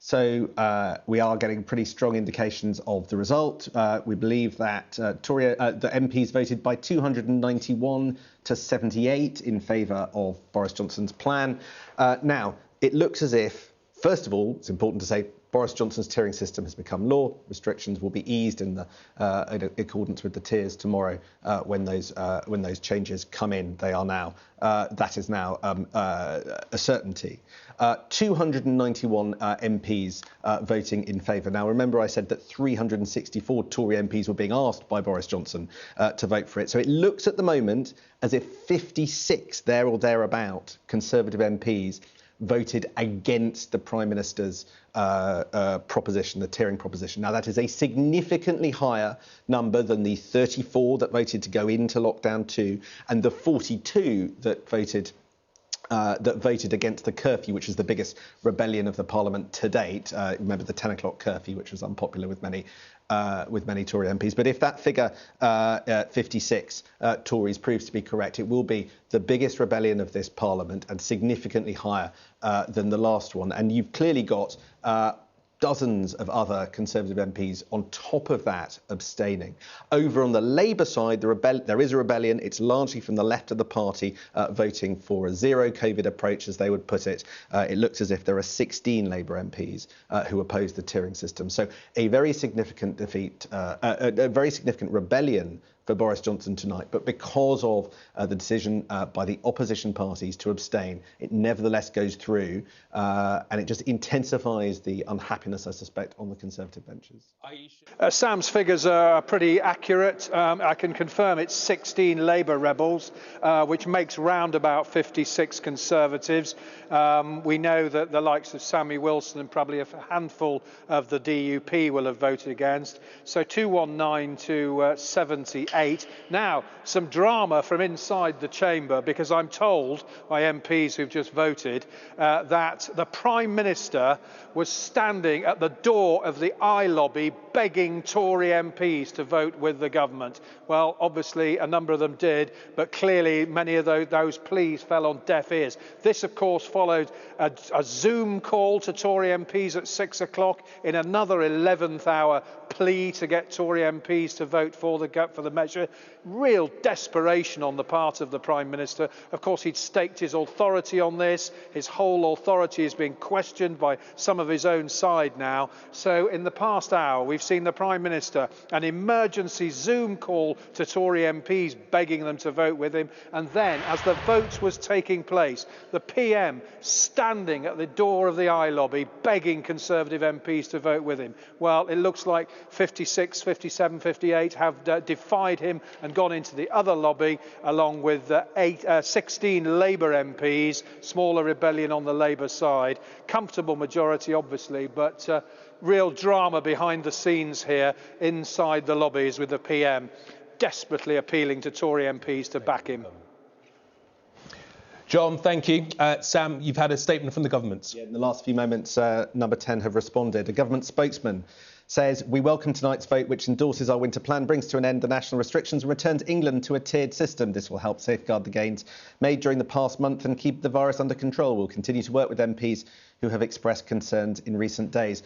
So we are getting pretty strong indications of the result. We believe that the MPs voted by 291 to 78 in favour of Boris Johnson's plan. Now, it looks as if, first of all, it's important to say, Boris Johnson's tiering system has become law. Restrictions will be eased in accordance with the tiers tomorrow when those changes come in. They are now that is now a certainty. 291 MPs voting in favour. Now, remember, I said that 364 Tory MPs were being asked by Boris Johnson to vote for it. So it looks at the moment as if 56 there or thereabout Conservative MPs voted against the Prime Minister's proposition, the tiering proposition. Now, that is a significantly higher number than the 34 that voted to go into lockdown 2 and the 42 that voted against the curfew, which is the biggest rebellion of the Parliament to date. Remember the 10 o'clock curfew, which was unpopular with many Tory MPs. But if that figure, 56 Tories, proves to be correct, it will be the biggest rebellion of this Parliament and significantly higher than the last one. And you've clearly got dozens of other Conservative MPs on top of that abstaining. Over on the Labour side, there is a rebellion. It's largely from the left of the party voting for a zero-COVID approach, as they would put it. It looks as if there are 16 Labour MPs who oppose the tiering system. So a very significant defeat, a very significant rebellion for Boris Johnson tonight. But because of the decision by the opposition parties to abstain, it nevertheless goes through and it just intensifies the unhappiness, I suspect, on the Conservative benches. Sam's figures are pretty accurate. I can confirm it's 16 Labour rebels, which makes round about 56 Conservatives. We know that the likes of Sammy Wilson and probably a handful of the DUP will have voted against. So 219 to 78. Now, some drama from inside the chamber, because I'm told by MPs who've just voted that the Prime Minister was standing at the door of the I lobby begging Tory MPs to vote with the government. Well, obviously a number of them did, but clearly many of those pleas fell on deaf ears. This, of course, followed a Zoom call to Tory MPs at 6 o'clock in another 11th hour plea to get Tory MPs to vote for the measure. Real desperation on the part of the Prime Minister. Of course, he'd staked his authority on this. His whole authority is being questioned by some of his own side now. So in the past hour, we've seen the Prime Minister, an emergency Zoom call to Tory MPs begging them to vote with him. And then, as the vote was taking place, the PM standing at the door of the I lobby begging Conservative MPs to vote with him. Well, it looks like 56, 57, 58 have defied him and gone into the other lobby, along with 16 Labour MPs, smaller rebellion on the Labour side. Comfortable majority, obviously, but real drama behind the scenes here inside the lobbies with the PM desperately appealing to Tory MPs to back him. Jon, thank you. Sam, you've had a statement from the government. Yeah, in the last few moments, Number 10 have responded. A government spokesman says, "We welcome tonight's vote, which endorses our winter plan, brings to an end the national restrictions and returns England to a tiered system. This will help safeguard the gains made during the past month and keep the virus under control. We'll continue to work with MPs who have expressed concerns in recent days."